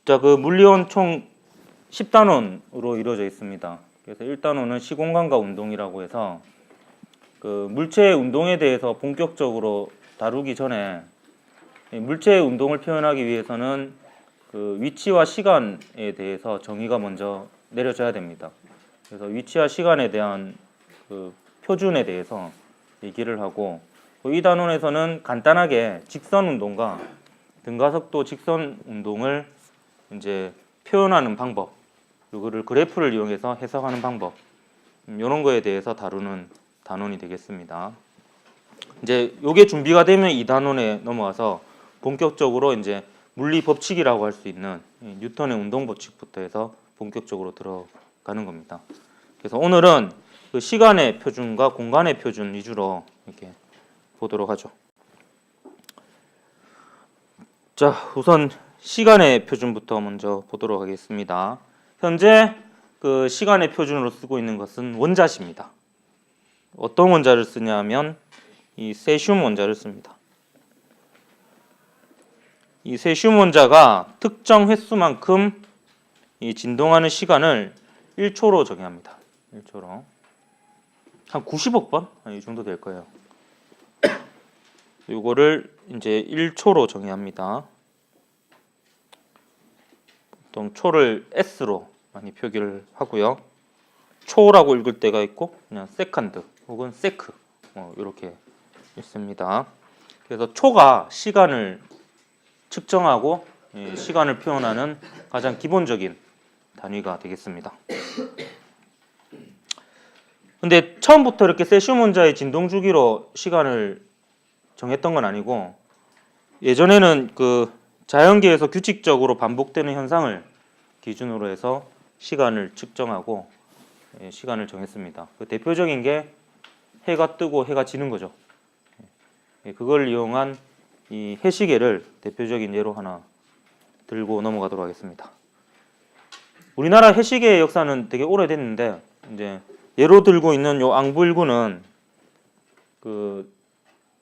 자, 그 물리원 총 10단원으로 이루어져 있습니다. 그래서 1단원은 시공간과 운동이라고 해서 그 물체의 운동에 대해서 본격적으로 다루기 전에 물체의 운동을 표현하기 위해서는 그 위치와 시간에 대해서 정의가 먼저 내려져야 됩니다. 그래서 위치와 시간에 대한 그 표준에 대해서 얘기를 하고, 이 단원에서는 간단하게 직선 운동과 등가속도 직선 운동을 이제 표현하는 방법, 이거를 그래프를 이용해서 해석하는 방법, 이런 거에 대해서 다루는 단원이 되겠습니다. 이제 요게 준비가 되면 이 단원에 넘어가서 본격적으로 이제 물리 법칙이라고 할 수 있는 뉴턴의 운동 법칙부터 해서 본격적으로 들어가는 겁니다. 그래서 오늘은 그 시간의 표준과 공간의 표준 위주로 이렇게 보도록 하죠. 자, 우선 시간의 표준부터 먼저 보도록 하겠습니다. 현재 그 시간의 표준으로 쓰고 있는 것은 원자시입니다. 어떤 원자를 쓰냐면 이 세슘 원자를 씁니다. 이 세슘 원자가 특정 횟수만큼 이 진동하는 시간을 1초로 정의합니다. 1초로. 한 90억 번? 이 정도 될 거예요. 이거를 이제 1초로 정의합니다. 보통 초를 S로 많이 표기를 하고요. 초라고 읽을 때가 있고 그냥 세컨드 혹은 세크 이렇게 있습니다. 그래서 초가 시간을 측정하고 시간을 표현하는 가장 기본적인 단위가 되겠습니다. 근데 처음부터 이렇게 세슘 원자의 진동 주기로 시간을 정했던 건 아니고, 예전에는 그 자연계에서 규칙적으로 반복되는 현상을 기준으로 해서 시간을 측정하고 시간을 정했습니다. 그 대표적인 게 해가 뜨고 해가 지는 거죠. 그걸 이용한 이 해시계를 대표적인 예로 하나 들고 넘어가도록 하겠습니다. 우리나라 해시계의 역사는 되게 오래됐는데, 이제 예로 들고 있는 요 앙부일구는 그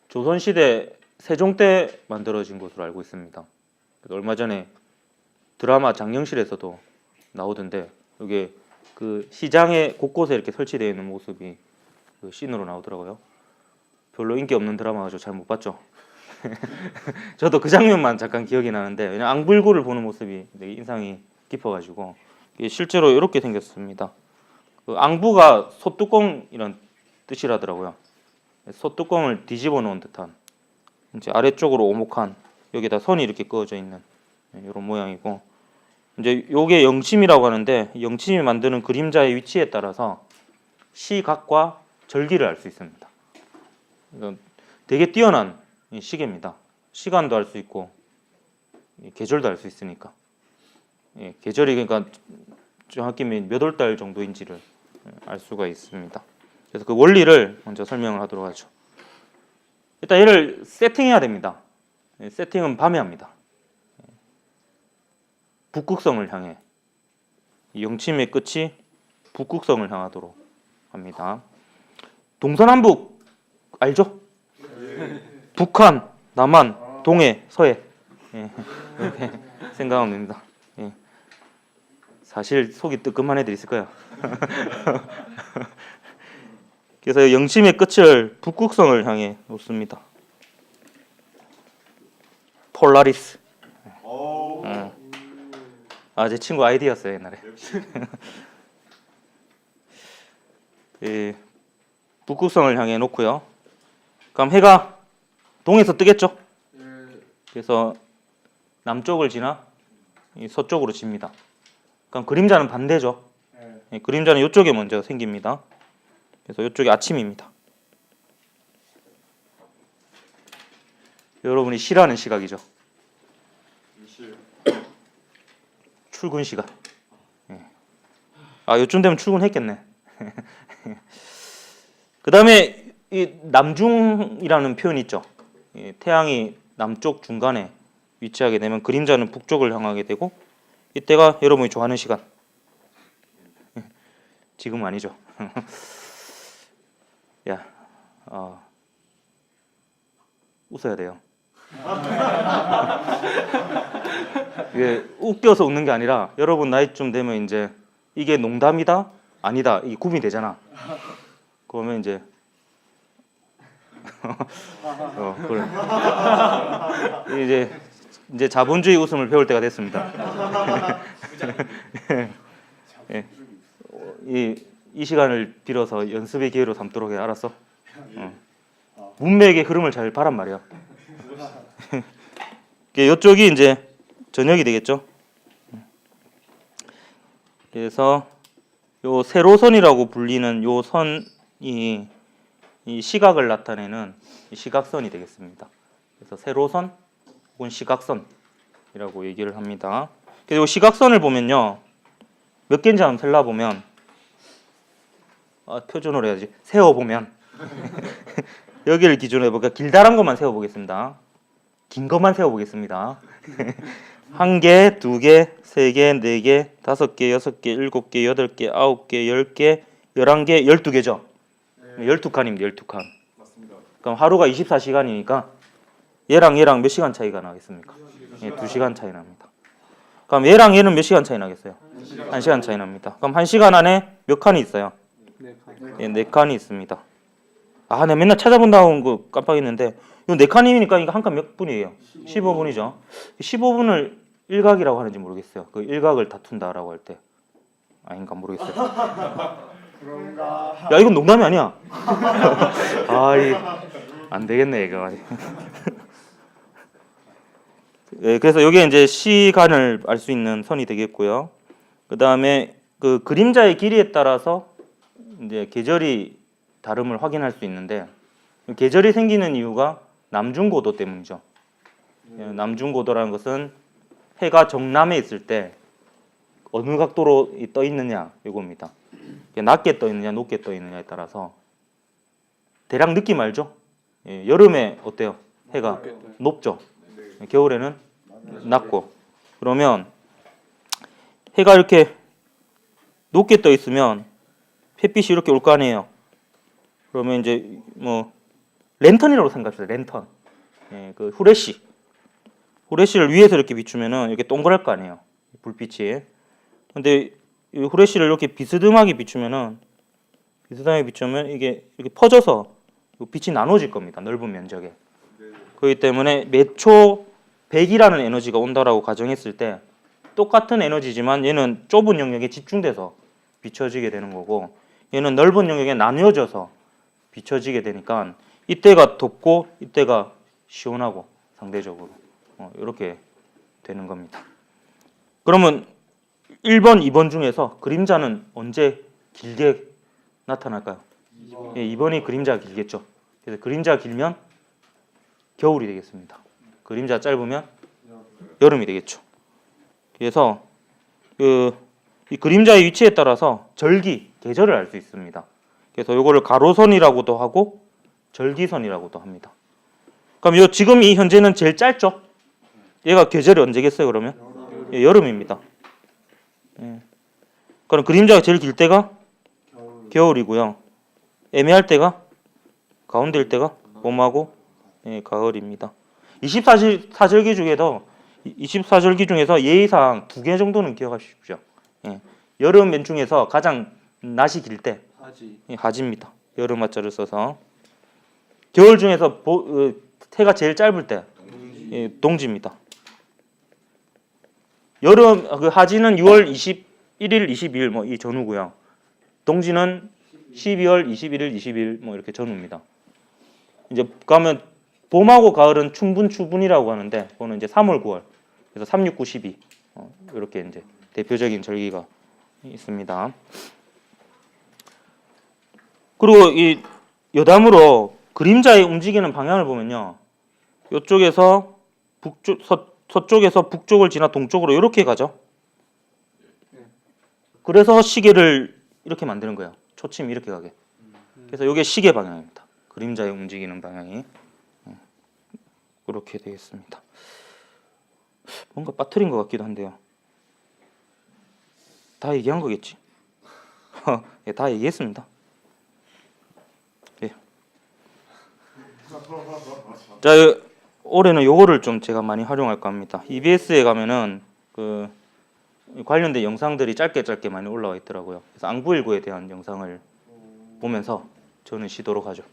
조선시대 세종 때 만들어진 것으로 알고 있습니다. 얼마 전에 드라마 장영실에서도 나오던데, 이게 그 시장에 곳곳에 이렇게 설치되어 있는 모습이 그 씬으로 나오더라고요. 별로 인기 없는 드라마가지고 잘 못 봤죠. 저도 그 장면만 잠깐 기억이 나는데, 왜냐 앙불구를 보는 모습이 되게 인상이 깊어가지고, 이게 실제로 이렇게 생겼습니다. 그 앙부가 소뚜껑이란 뜻이라더라고요. 소뚜껑을 뒤집어 놓은 듯한, 이제 아래쪽으로 오목한, 여기다 선이 이렇게 그어져 있는 이런 모양이고, 이제 요게 영침이라고 하는데, 영침이 만드는 그림자의 위치에 따라서 시각과 절기를 알 수 있습니다. 되게 뛰어난 시계입니다. 시간도 알 수 있고 계절도 알 수 있으니까. 계절이 그러니까 정확히 몇 월 달 정도인지를 알 수가 있습니다. 그래서 그 원리를 먼저 설명을 하도록 하죠. 일단 얘를 세팅해야 됩니다. 세팅은 밤에 합니다. 북극성을 향해, 이 영침의 끝이 북극성을 향하도록 합니다. 동서남북 알죠? 북한, 남한, 동해, 서해, 이렇게 생각하면 됩니다. 사실 속이 뜨끔한 애들 있을 거야. 그래서 영침의 끝을 북극성을 향해 놓습니다. 폴라리스. 제 친구 아이디였어요 옛날에. 북극성을 향해 놓고요. 그럼 해가 동에서 뜨겠죠? 그래서 남쪽을 지나 서쪽으로 집니다. 그럼 그림자는 반대죠. 그림자는 이쪽에 먼저 생깁니다. 그래서 이쪽이 아침입니다. 여러분이 싫어하는 시각이죠. 출근 시간. 요쯤 되면 출근했겠네. 그 다음에 이 남중이라는 표현이 있죠. 태양이 남쪽 중간에 위치하게 되면 그림자는 북쪽을 향하게 되고, 이때가 여러분이 좋아하는 시간. 지금은 아니죠. 웃어야 돼요. 이게 웃겨서 웃는 게 아니라 여러분 나이쯤 되면 이제 이게 농담이다 아니다 이게 구분이 되잖아. 그러면 이제 그래. 이제 자본주의 웃음을 배울 때가 됐습니다. 예. 이 시간을 빌어서 연습의 기회로 삼도록 해. 알았어? 문맥의 흐름을 잘 바란 말이야. 이쪽이 이제 전역이 되겠죠. 그래서 요 세로선이라고 불리는 요 선이 이 시각을 나타내는 시각선이 되겠습니다. 그래서 세로선 혹은 시각선이라고 얘기를 합니다. 그리고 시각선을 보면요, 몇 개인지 한번 셀라 보면 표준으로 해야지. 세워 보면 여기를 기준으로 해볼까? 길다란 것만 세워 보겠습니다. 긴 것만 세워 보겠습니다. 1개, 2개, 3개, 4개, 5개, 6개, 7개, 8개, 9개, 10개, 11개, 12개죠. 12칸입니다. 12칸. 맞습니다. 그럼 하루가 24시간이니까 얘랑 몇 시간 차이가 나겠습니까? 2시간 차이 납니다. 그럼 얘랑 얘는 몇 시간 차이 나겠어요? 1시간 차이 납니다. 그럼 1시간 안에 몇 칸이 있어요? 4칸이 있습니다. 내가 맨날 찾아본다고 한 거 깜빡했는데 이거 4칸이니까 이거 한 칸 몇 분이에요? 15분이죠. 15분을 일각이라고 하는지 모르겠어요. 그 일각을 다툰다라고 할 때 아닌가 모르겠어요. 그런가? 야 이건 농담이 아니야. 안 되겠네 이거. 네, 그래서 이게 이제 시간을 알 수 있는 선이 되겠고요. 그 다음에 그 그림자의 길이에 따라서 이제 계절이 다름을 확인할 수 있는데 계절이 생기는 이유가 남중고도 때문이죠. 남중고도라는 것은 해가 정남에 있을 때 어느 각도로 떠 있느냐 이겁니다. 낮게 떠 있느냐 높게 떠 있느냐에 따라서 대략 느낌 알죠? 여름에 어때요? 해가 높죠. 겨울에는 낮고. 그러면 해가 이렇게 높게 떠 있으면 햇빛이 이렇게 올 거 아니에요. 그러면 이제 뭐 랜턴이라고 생각합시다. 랜턴. 그 후레쉬를 위에서 이렇게 비추면은 이렇게 동그랄 거 아니에요. 불빛이. 근데 이 후레쉬를 이렇게 비스듬하게 비추면 이게 이렇게 퍼져서 빛이 나눠질 겁니다. 넓은 면적에. 그렇기 때문에 매초 100이라는 에너지가 온다라고 가정했을 때 똑같은 에너지지만 얘는 좁은 영역에 집중돼서 비춰지게 되는 거고 얘는 넓은 영역에 나뉘어져서 비춰지게 되니까 이때가 덥고 이때가 시원하고 상대적으로 이렇게 되는 겁니다. 그러면 1번, 2번 중에서 그림자는 언제 길게 나타날까요? 2번이 그림자가 길겠죠. 그래서 그림자가 길면 겨울이 되겠습니다. 그림자 짧으면 여름이 되겠죠. 그래서 이 그림자의 위치에 따라서 절기, 계절을 알 수 있습니다. 그래서 이거를 가로선이라고도 하고 절기선이라고도 합니다. 그럼 지금 이 현재는 제일 짧죠? 얘가 계절이 언제겠어요? 그러면 여름입니다. 그럼 그림자가 제일 길 때가 겨울이고요. 애매할 때가 가운데일 때가 봄하고 가을입니다. 24절기 중에서 예의상 2개 정도는 기억하십시오. 여름 맨 중에서 가장 낮이 길 때 하지입니다. 여름 하자를 써서. 겨울 중에서 해가 제일 짧을 때 동지입니다. 여름 하지는 6월 21일, 22일 뭐 이 전후고요. 동지는 12월 21일, 20일 뭐 이렇게 전후입니다. 이제 그러면 봄하고 가을은 추분이라고 하는데 그거는 이제 3월, 9월. 그래서 3, 6, 9, 12 이렇게 이제 대표적인 절기가 있습니다. 그리고 이 여담으로 그림자의 움직이는 방향을 보면요, 이쪽에서 서쪽에서 북쪽을 지나 동쪽으로 이렇게 가죠. 그래서 시계를 이렇게 만드는 거예요. 초침이 이렇게 가게. 그래서 이게 시계 방향입니다. 그림자의 움직이는 방향이 그렇게 되겠습니다. 뭔가 빠뜨린 것 같기도 한데요. 다 얘기한 거겠지? 다 얘기했습니다. 예. 자, 올해는 요거를 좀 제가 많이 활용할까 합니다. EBS에 가면은 그 관련된 영상들이 짧게 많이 올라와 있더라고요. 그래서 앙부일구에 대한 영상을 보면서 저는 쉬도록 하죠.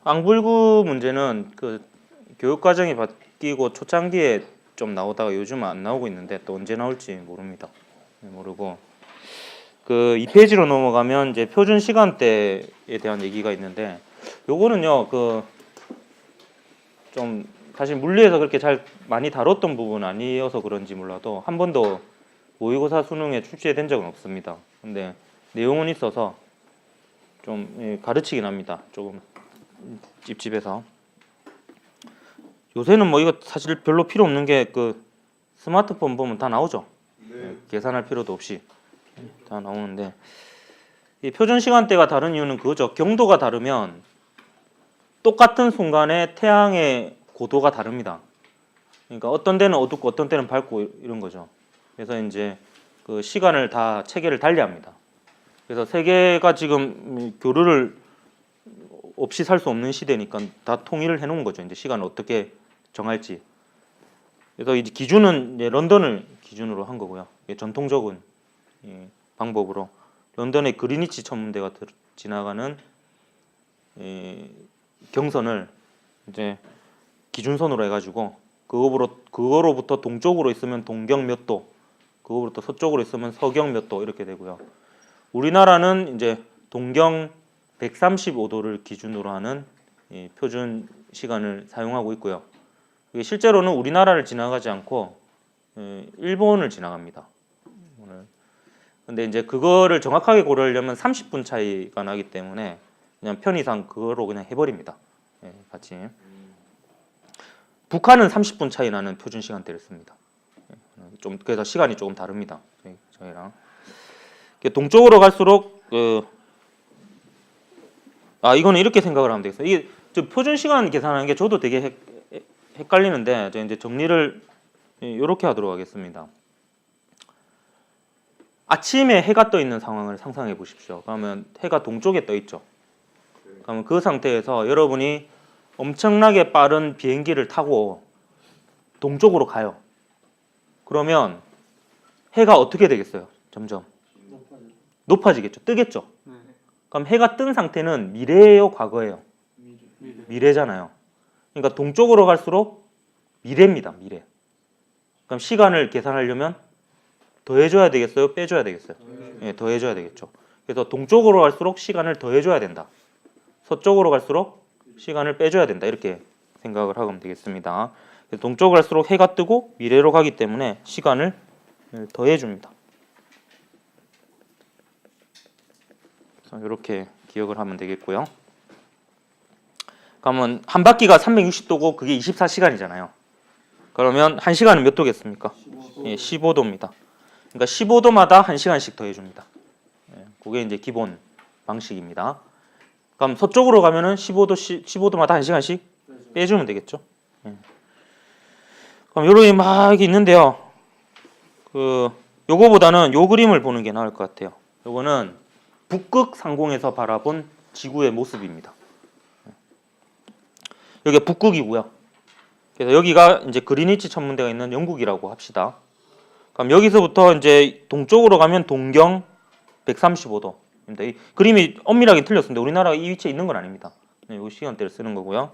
앙불구 문제는 그 교육 과정이 바뀌고 초창기에 좀 나오다가 요즘은 안 나오고 있는데 또 언제 나올지 모릅니다. 모르고 그 2페이지로 넘어가면 이제 표준 시간대에 대한 얘기가 있는데 요거는요 그 좀 사실 물리에서 그렇게 잘 많이 다뤘던 부분은 아니어서 그런지 몰라도 한 번도 모의고사 수능에 출제된 적은 없습니다. 근데 내용은 있어서 좀 가르치긴 합니다. 조금 찝찝해서. 요새는 뭐 이거 사실 별로 필요 없는 게 그 스마트폰 보면 다 나오죠. 네. 계산할 필요도 없이 다 나오는데 이 표준 시간대가 다른 이유는 그거죠. 경도가 다르면 똑같은 순간에 태양의 고도가 다릅니다. 그러니까 어떤 데는 어둡고 어떤 때는 밝고 이런 거죠. 그래서 이제 그 시간을 다 체계를 달리합니다. 그래서 세계가 지금 교류를 없이 살 수 없는 시대니까 다 통일을 해놓은 거죠. 이제 시간을 어떻게 정할지. 그래서 이제 기준은 이제 런던을 기준으로 한 거고요. 이게 전통적인 방법으로 런던의 그리니치 천문대가 지나가는 경선을 이제 기준선으로 해가지고 그거로부터 동쪽으로 있으면 동경 몇 도, 그거로부터 서쪽으로 있으면 서경 몇 도 이렇게 되고요. 우리나라는 이제 동경 135도를 기준으로 하는 표준 시간을 사용하고 있고요. 실제로는 우리나라를 지나가지 않고 일본을 지나갑니다. 근데 이제 그거를 정확하게 고르려면 30분 차이가 나기 때문에 그냥 편의상 그거로 그냥 해버립니다. 같이. 북한은 30분 차이 나는 표준 시간대를 씁니다. 좀 그래서 시간이 조금 다릅니다. 저희랑. 동쪽으로 갈수록 이거는 이렇게 생각을 하면 되겠어요. 이게 표준 시간 계산하는 게 저도 되게 헷갈리는데 제가 이제 정리를 이렇게 하도록 하겠습니다. 아침에 해가 떠 있는 상황을 상상해 보십시오. 그러면 해가 동쪽에 떠 있죠. 그러면 그 상태에서 여러분이 엄청나게 빠른 비행기를 타고 동쪽으로 가요. 그러면 해가 어떻게 되겠어요? 점점 높아지겠죠. 뜨겠죠. 그럼 해가 뜬 상태는 미래예요, 과거예요? 미래잖아요. 그러니까 동쪽으로 갈수록 미래입니다. 미래. 그럼 시간을 계산하려면 더해줘야 되겠어요? 빼줘야 되겠어요? 예, 더해줘야 되겠죠. 그래서 동쪽으로 갈수록 시간을 더해줘야 된다. 서쪽으로 갈수록 시간을 빼줘야 된다. 이렇게 생각을 하면 되겠습니다. 동쪽으로 갈수록 해가 뜨고 미래로 가기 때문에 시간을 더해줍니다. 이렇게 기억을 하면 되겠고요. 그러면 한 바퀴가 360도고 그게 24시간이잖아요. 그러면 1시간은 몇 도겠습니까? 15도. 예, 15도입니다. 그러니까 15도마다 1시간씩 더해줍니다. 예, 그게 이제 기본 방식입니다. 그럼 서쪽으로 가면은 15도마다 1시간씩 빼주면 되겠죠. 예. 그럼 요런 막 있는데요. 요거보다는 요 그림을 보는 게 나을 것 같아요. 요거는 북극 상공에서 바라본 지구의 모습입니다. 여기가 북극이고요. 그래서 여기가 이제 그리니치 천문대가 있는 영국이라고 합시다. 그럼 여기서부터 이제 동쪽으로 가면 동경 135도. 이 그림이 엄밀하게 틀렸습니다. 우리나라가 이 위치에 있는 건 아닙니다. 네, 이 시간대를 쓰는 거고요.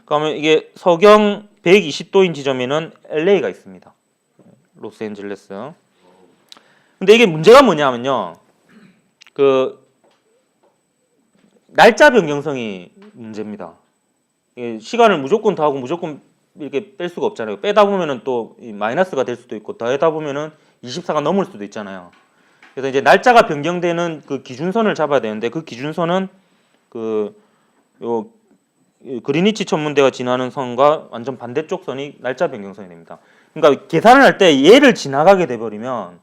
그러면 이게 서경 120도인 지점에는 LA가 있습니다. 로스앤젤레스. 근데 이게 문제가 뭐냐면요. 날짜 변경성이 문제입니다. 시간을 무조건 더하고 무조건 이렇게 뺄 수가 없잖아요. 빼다 보면은 또 마이너스가 될 수도 있고 더하다 보면은 24가 넘을 수도 있잖아요. 그래서 이제 날짜가 변경되는 그 기준선을 잡아야 되는데 그 기준선은 그리니치 천문대가 지나는 선과 완전 반대쪽 선이 날짜 변경선이 됩니다. 그러니까 계산을 할 때 얘를 지나가게 돼 버리면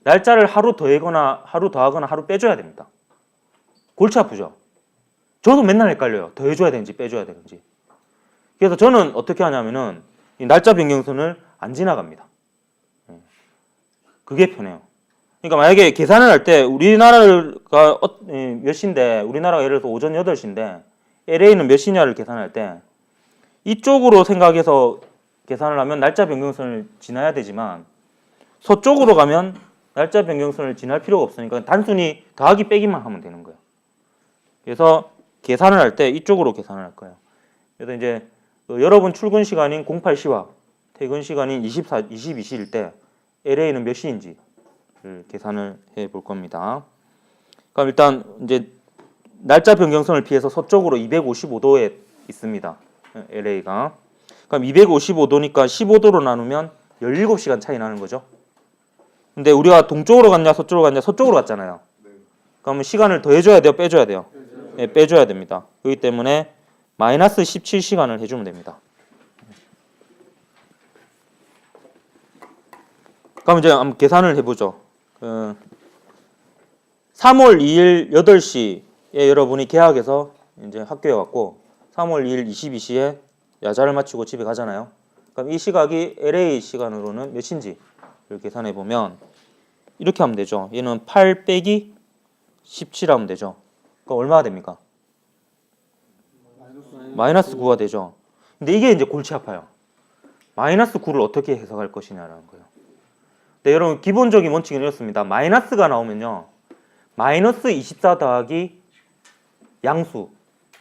날짜를 하루 더하거나 하루 빼줘야 됩니다. 골치 아프죠? 저도 맨날 헷갈려요. 더해줘야 되는지 빼줘야 되는지. 그래서 저는 어떻게 하냐면은 이 날짜 변경선을 안 지나갑니다. 그게 편해요. 그러니까 만약에 계산을 할 때 우리나라가 몇 시인데 우리나라가 예를 들어서 오전 8시인데 LA는 몇 시냐를 계산할 때 이쪽으로 생각해서 계산을 하면 날짜 변경선을 지나야 되지만 서쪽으로 가면 날짜 변경선을 지날 필요가 없으니까 단순히 더하기 빼기만 하면 되는 거예요. 그래서 계산을 할 때 이쪽으로 계산을 할 거예요. 그래서 이제 여러분 출근 시간인 08시와 퇴근 시간인 22시일 때 LA는 몇 시인지 계산을 해 볼 겁니다. 그럼 일단 이제 날짜 변경선을 피해서 서쪽으로 255도에 있습니다. LA가. 그럼 255도니까 15도로 나누면 17시간 차이 나는 거죠. 근데 우리가 동쪽으로 갔냐 서쪽으로 갔냐 서쪽으로 갔잖아요. 그러면 시간을 더해줘야 돼요? 빼줘야 돼요? 네, 빼줘야 됩니다. 그렇기 때문에 마이너스 17시간을 해주면 됩니다. 그럼 이제 한번 계산을 해보죠. 3월 2일 8시에 여러분이 개학해서 이제 학교에 왔고 3월 2일 22시에 야자를 마치고 집에 가잖아요. 그럼 이 시각이 LA 시간으로는 몇인지를 계산해 보면 이렇게 하면 되죠. 얘는 8 빼기 17 하면 되죠. 그럼 얼마가 됩니까? 마이너스 9가 되죠. 근데 이게 이제 골치 아파요. 마이너스 9를 어떻게 해석할 것이냐라는 거예요. 네, 여러분 기본적인 원칙은 이렇습니다. 마이너스가 나오면요. 마이너스 24 더하기 양수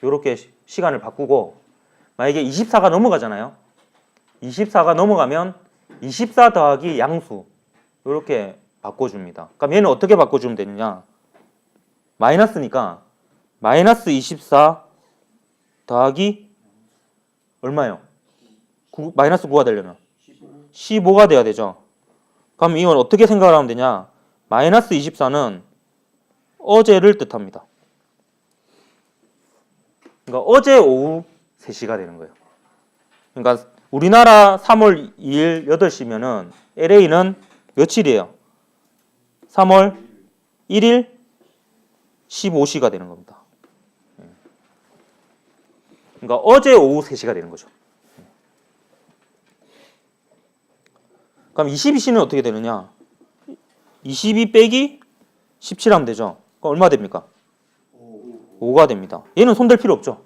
이렇게 시간을 바꾸고 만약에 24가 넘어가잖아요. 24가 넘어가면 24 더하기 양수 이렇게 바꿔줍니다. 그럼 얘는 어떻게 바꿔주면 되느냐. 마이너스니까 마이너스 24 더하기 얼마요? 마이너스 9가 되려면 15가 돼야 되죠. 그럼 이건 어떻게 생각을 하면 되냐. 마이너스 24는 어제를 뜻합니다. 그러니까 어제 오후 3시가 되는 거예요. 그러니까 우리나라 3월 2일 8시면은 LA는 며칠이에요? 3월 1일 15시가 되는 겁니다. 그러니까 어제 오후 3시가 되는 거죠. 그럼 22시는 어떻게 되느냐? 22 빼기 17 하면 되죠. 그럼 얼마 됩니까? 5가 됩니다. 얘는 손댈 필요 없죠.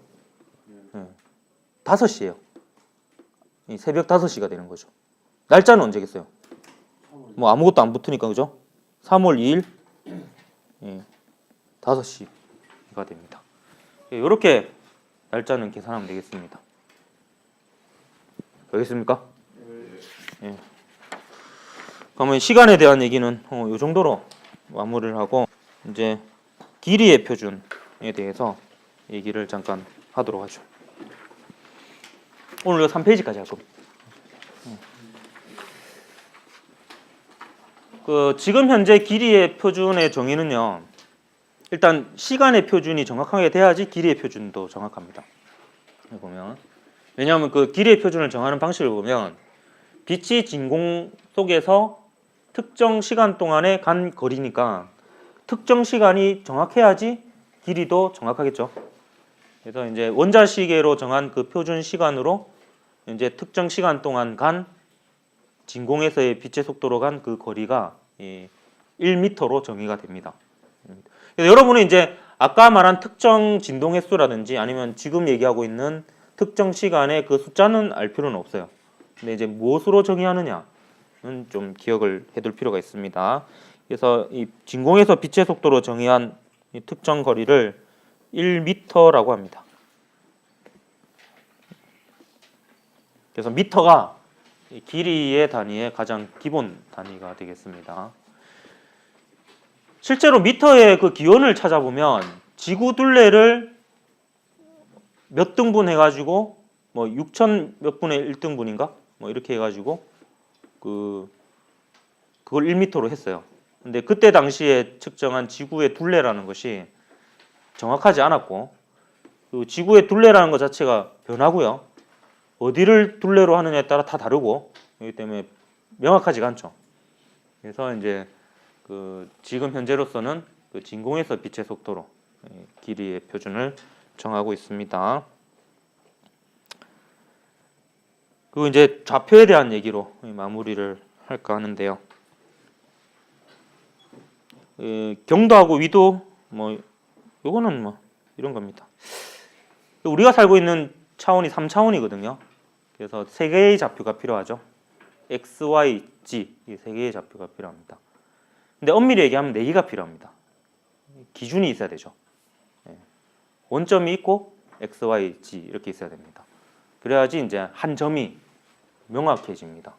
5시예요. 새벽 5시가 되는 거죠. 날짜는 언제겠어요? 뭐 아무것도 안 붙으니까 그죠? 3월 2일 5시 12시가 됩니다. 이렇게 날짜는 계산하면 되겠습니다. 알겠습니까? 예. 그러면 시간에 대한 얘기는 이 정도로 마무리를 하고 이제 길이의 표준에 대해서 얘기를 잠깐 하도록 하죠. 오늘 3페이지까지 할 겁니다. 지금 현재 길이의 표준의 정의는요. 일단 시간의 표준이 정확하게 돼야지 길이의 표준도 정확합니다. 보면 왜냐하면 그 길이의 표준을 정하는 방식을 보면 빛이 진공 속에서 특정 시간 동안에 간 거리니까 특정 시간이 정확해야지 길이도 정확하겠죠. 그래서 이제 원자시계로 정한 그 표준 시간으로 이제 특정 시간 동안 간 진공에서의 빛의 속도로 간 그 거리가 1m로 정의가 됩니다. 그래서 여러분은 이제 아까 말한 특정 진동 횟수라든지 아니면 지금 얘기하고 있는 특정 시간의 그 숫자는 알 필요는 없어요. 근데 이제 무엇으로 정의하느냐는 좀 기억을 해둘 필요가 있습니다. 그래서 이 진공에서 빛의 속도로 정의한 이 특정 거리를 1m라고 합니다. 그래서 미터가 길이의 단위의 가장 기본 단위가 되겠습니다. 실제로 미터의 그 기원을 찾아보면 지구 둘레를 몇 등분 해가지고 뭐 6천 몇 분의 1등분인가 뭐 이렇게 해가지고 그걸 1m로 했어요. 근데 그때 당시에 측정한 지구의 둘레라는 것이 정확하지 않았고 그 지구의 둘레라는 것 자체가 변하고요. 어디를 둘레로 하느냐에 따라 다 다르고 그렇기 때문에 명확하지가 않죠. 그래서 이제 그 지금 현재로서는 그 진공에서 빛의 속도로 길이의 표준을 정하고 있습니다. 그리고 이제 좌표에 대한 얘기로 마무리를 할까 하는데요. 경도하고 위도 뭐 요거는 뭐 이런 겁니다. 우리가 살고 있는 차원이 3차원이거든요. 그래서 세 개의 좌표가 필요하죠. X, Y, Z 이 세 개의 좌표가 필요합니다. 근데 엄밀히 얘기하면 네 개가 필요합니다. 기준이 있어야 되죠. 원점이 있고 X, Y, Z 이렇게 있어야 됩니다. 그래야지 이제 한 점이 명확해집니다.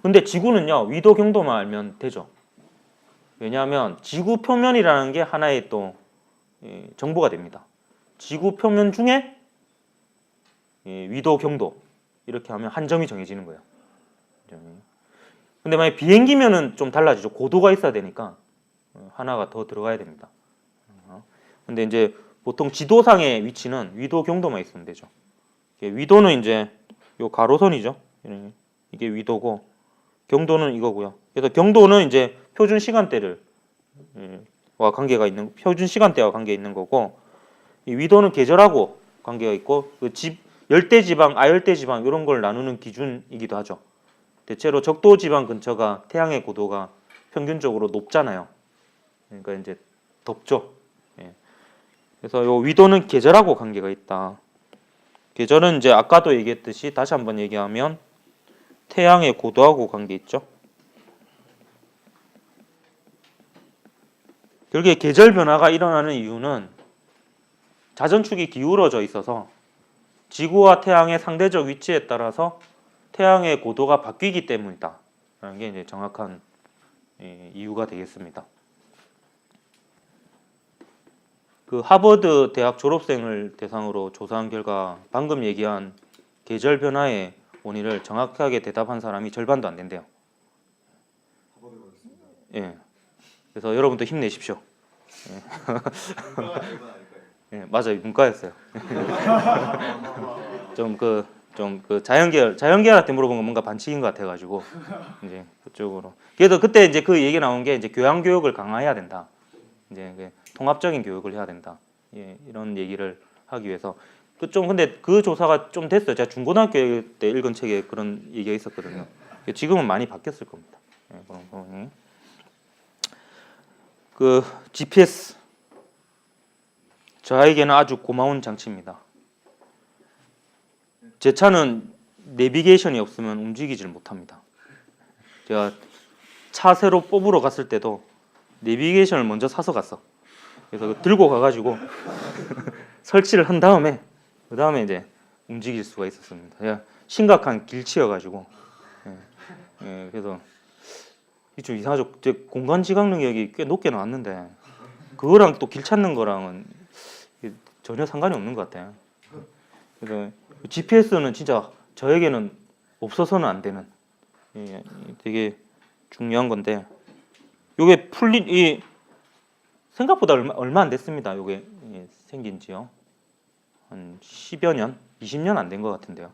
근데 지구는요 위도 경도만 알면 되죠. 왜냐하면 지구 표면이라는 게 하나의 또 정보가 됩니다. 지구 표면 중에 위도 경도 이렇게 하면 한 점이 정해지는 거예요. 근데 만약 비행기면은 좀 달라지죠. 고도가 있어야 되니까 하나가 더 들어가야 됩니다. 근데 이제 보통 지도상의 위치는 위도 경도만 있으면 되죠. 위도는 이제 요 가로선이죠. 이게 위도고 경도는 이거고요. 그래서 경도는 이제 표준 시간대를 와 관계가 있는 표준 시간대와 관계 있는 거고 이 위도는 계절하고 관계가 있고 그 열대 지방, 아열대 지방 이런 걸 나누는 기준이기도 하죠. 대체로 적도 지방 근처가 태양의 고도가 평균적으로 높잖아요. 그러니까 이제 덥죠. 그래서 요 위도는 계절하고 관계가 있다. 계절은 이제 아까도 얘기했듯이 다시 한번 얘기하면 태양의 고도하고 관계 있죠. 결국에 계절 변화가 일어나는 이유는 자전축이 기울어져 있어서 지구와 태양의 상대적 위치에 따라서 태양의 고도가 바뀌기 때문이다. 라는 게 이제 정확한 이유가 되겠습니다. 그 하버드 대학 졸업생을 대상으로 조사한 결과 방금 얘기한 계절 변화의 원인을 정확하게 대답한 사람이 절반도 안 된대요. 예. 그래서 여러분도 힘내십시오. 예. 맞아요. 문과였어요. 좀 그 자연계열한테 물어본 건 뭔가 반칙인 것 같아가지고 이제 그쪽으로. 그래서 그때 이제 그 얘기 나온 게 이제 교양 교육을 강화해야 된다. 이제 통합적인 교육을 해야 된다. 예, 이런 얘기를 하기 위해서 근데 그 조사가 좀 됐어요. 제가 중고등학교 때 읽은 책에 그런 얘기가 있었거든요. 지금은 많이 바뀌었을 겁니다. 예, 그런 부분이. 그 GPS 저에게는 아주 고마운 장치입니다. 제 차는 내비게이션이 없으면 움직이질 못합니다. 제가 차 새로 뽑으러 갔을 때도 내비게이션을 먼저 사서 갔어. 그래서 들고 가가지고 설치를 한 다음에 그 다음에 이제 움직일 수가 있었습니다. 심각한 길치여가지고 그래서 좀 이상하죠. 제 공간 지각 능력이 꽤 높게 나왔는데 그거랑 또 길 찾는 거랑은 전혀 상관이 없는 것 같아요. 그래서 GPS는 진짜 저에게는 없어서는 안 되는 되게 중요한 건데 요게 풀린 이 생각보다 얼마 안 됐습니다. 요게 생긴지요. 한 10여 년, 20년 안 된 것 같은데요.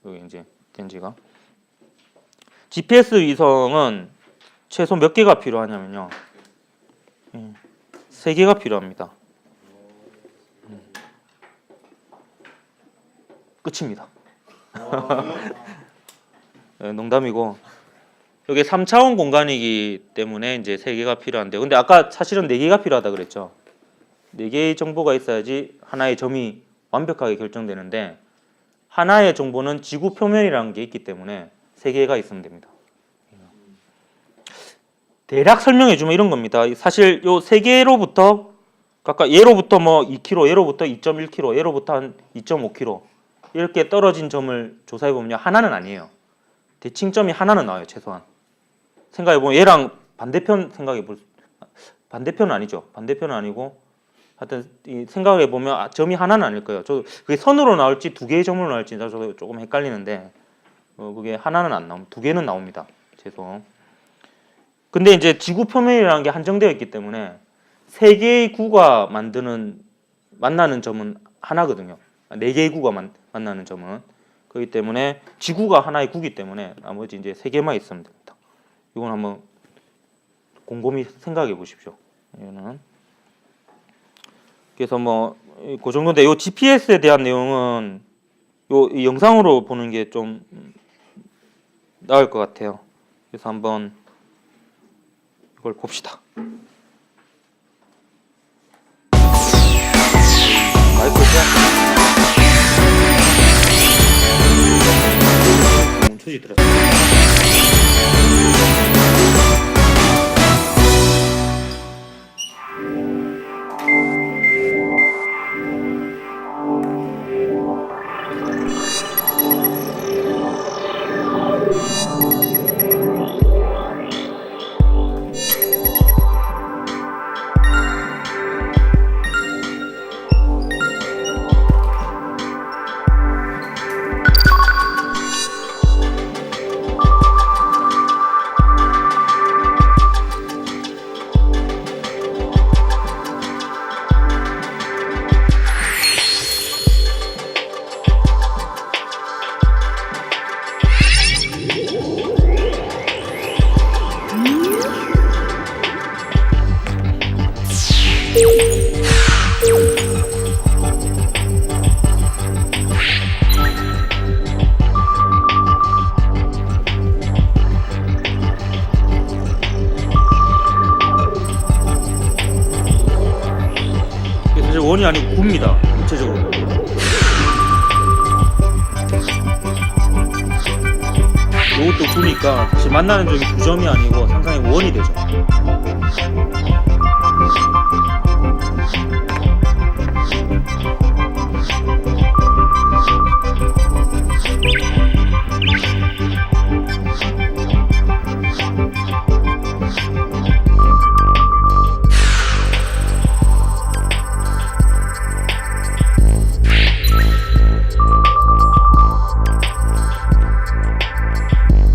여기 이제 된 지가. GPS 위성은 최소 몇 개가 필요하냐면요. 3개가 필요합니다. 끝입니다. 농담이고 여기 3차원 공간이기 때문에 이제 3개가 필요한데 근데 아까 사실은 4개가 필요하다 그랬죠. 4개의 정보가 있어야지 하나의 점이 완벽하게 결정되는데 하나의 정보는 지구 표면이라는 게 있기 때문에 3개가 있으면 됩니다. 대략 설명해 주면 이런 겁니다. 사실 요 3개로부터 각각 얘로부터 뭐 2km, 얘로부터 2.1km, 얘로부터 한 2.5km 이렇게 떨어진 점을 조사해 보면요. 하나는 아니에요. 대칭점이 하나는 나와요. 최소한. 생각해 보면 얘랑 반대편 생각해 볼 반대편은 아니죠. 반대편은 아니고 하여튼 생각해 보면 점이 하나는 아닐 거예요. 저 그게 선으로 나올지 2개의 점으로 나올지 저도 조금 헷갈리는데 그게 하나는 안 나옵니다. 2개는 나옵니다. 최소. 근데 이제 지구 표면이라는 게 한정되어 있기 때문에 3개의 구가 만나는 점은 하나거든요. 4개의 구가 만나는 점은 그렇기 때문에 지구가 하나의 구기 때문에 나머지 이제 3개만 있으면 됩니다. 이건 한번 곰곰이 생각해 보십시오. 이거는 그래서 뭐 그 정도인데 요 GPS에 대한 내용은 이 영상으로 보는 게 좀 나을 것 같아요. 그래서 한번 이걸 봅시다. 마이크 멈춰지 들었어. 사실 원이 아니고 구입니다. 구체적으로. 이것도 구니까 사실 만나는 점이 2점이 아니고 상상이 원이 되죠.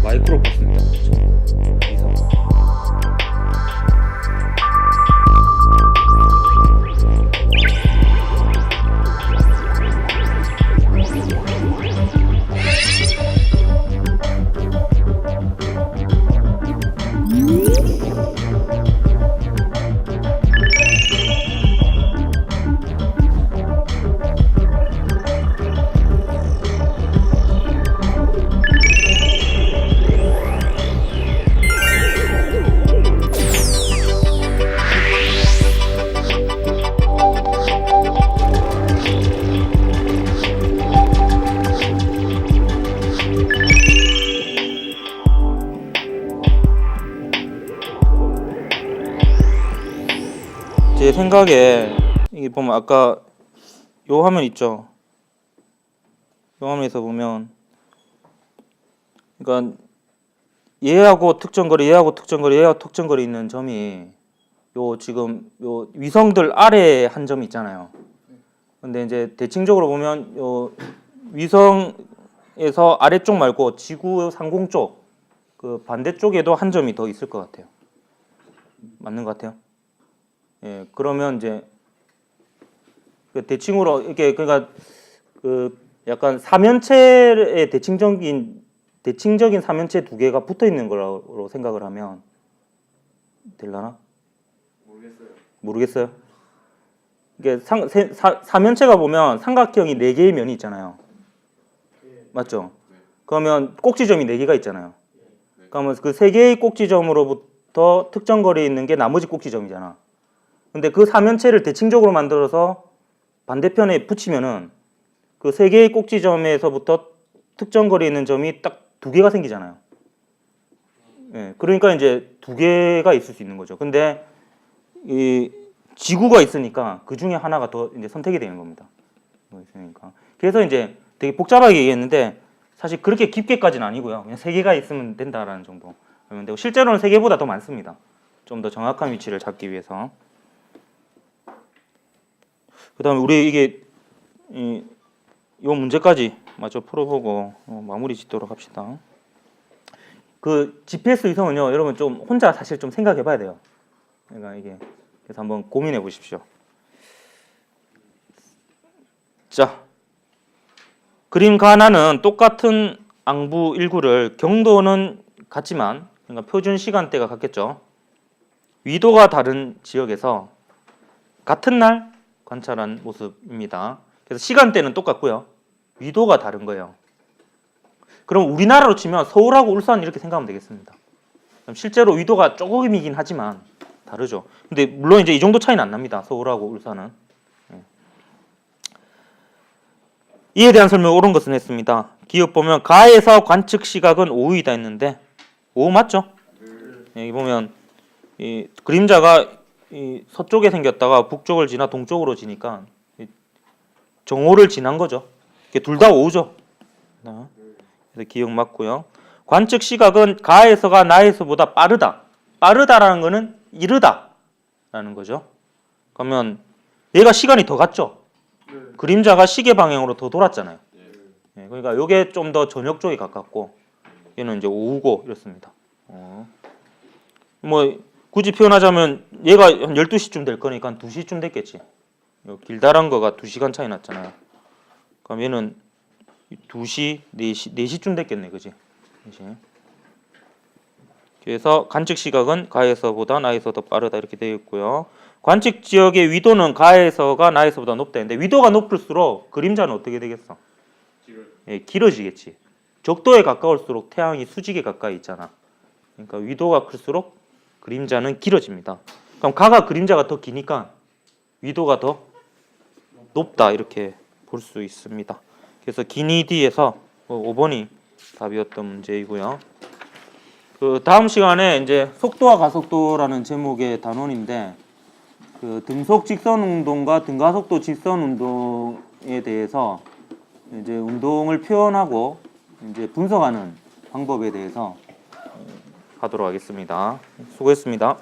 마이크로 봤습니다. 제 생각에 이게 보면 아까 요 화면 있죠. 요 화면에서 보면 그러니까 얘하고 특정거리, 얘하고 특정거리, 얘하고 특정거리 있는 점이 요 지금 요 위성들 아래에 한 점이 있잖아요. 근데 이제 대칭적으로 보면 요 위성에서 아래쪽 말고 지구 상공 쪽 그 반대쪽에도 한 점이 더 있을 것 같아요. 맞는 것 같아요. 예, 그러면 이제 그 대칭으로 이렇게 그러니까 그 약간 사면체의 대칭적인 사면체 두 개가 붙어 있는 거라고 생각을 하면 될라나? 모르겠어요. 이게 사면체가 보면 삼각형이 네 개의 면이 있잖아요. 맞죠? 그러면 꼭지점이 네 개가 있잖아요. 그러면 그 세 개의 꼭지점으로부터 특정 거리에 있는 게 나머지 꼭지점이잖아. 근데 그 사면체를 대칭적으로 만들어서 반대편에 붙이면은 그 세 개의 꼭지점에서부터 특정 거리에 있는 점이 딱 두 개가 생기잖아요. 예, 그러니까 이제 두 개가 있을 수 있는 거죠. 근데 이 지구가 있으니까 그 중에 하나가 더 이제 선택이 되는 겁니다. 있으니까. 그래서 이제 되게 복잡하게 얘기했는데 사실 그렇게 깊게까지는 아니고요. 그냥 세 개가 있으면 된다라는 정도. 그런데 실제로는 세 개보다 더 많습니다. 좀 더 정확한 위치를 잡기 위해서. 그다음에 우리 이게 요 문제까지 마저 풀어보고 마무리 짓도록 합시다. 그 GPS 위성은요, 여러분 좀 혼자 사실 좀 생각해봐야 돼요. 그러니까 이게 그래서 한번 고민해 보십시오. 자, 그림 가나는 똑같은 앙부 일구를 경도는 같지만 그러니까 표준 시간대가 같겠죠. 위도가 다른 지역에서 같은 날 관찰한 모습입니다. 그래서 시간대는 똑같고요. 위도가 다른 거예요. 그럼 우리나라로 치면 서울하고 울산 이렇게 생각하면 되겠습니다. 그럼 실제로 위도가 조금이긴 하지만 다르죠. 근데 물론 이제 이 정도 차이는 안 납니다. 서울하고 울산은. 이에 대한 설명 옳은 것은 했습니다. 기억 보면 가에서 관측 시각은 오후이다 했는데 오후 맞죠? 여기 보면 이 그림자가 이 서쪽에 생겼다가 북쪽을 지나 동쪽으로 지니까 정오를 지난 거죠. 둘 다 오후죠. 그래서 기억 맞고요. 관측 시각은 가에서가 나에서보다 빠르다. 빠르다라는 거는 이르다라는 거죠. 그러면 얘가 시간이 더 갔죠. 그림자가 시계 방향으로 더 돌았잖아요. 그러니까 이게 좀 더 저녁 쪽에 가깝고 얘는 이제 오후고 이렇습니다. 뭐 굳이 표현하자면 얘가 한 12시쯤 될 거니까 한 2시쯤 됐겠지. 길다란 거가 2시간 차이 났잖아요. 그럼 얘는 2시, 4시쯤 됐겠네. 그지? 그래서 관측 시각은 가에서보다 나에서 더 빠르다 이렇게 되어 있고요. 관측 지역의 위도는 가에서가 나에서보다 높다 했는데 위도가 높을수록 그림자는 어떻게 되겠어? 예, 길어지겠지. 적도에 가까울수록 태양이 수직에 가까이 있잖아. 그러니까 위도가 클수록 그림자는 길어집니다. 그럼 가가 그림자가 더 기니까 위도가 더 높다 이렇게 볼 수 있습니다. 그래서 기니디에서 5번이 답이었던 문제이고요. 그 다음 시간에 이제 속도와 가속도라는 제목의 단원인데 그 등속 직선 운동과 등가속도 직선 운동에 대해서 이제 운동을 표현하고 이제 분석하는 방법에 대해서 하도록 하겠습니다. 수고했습니다.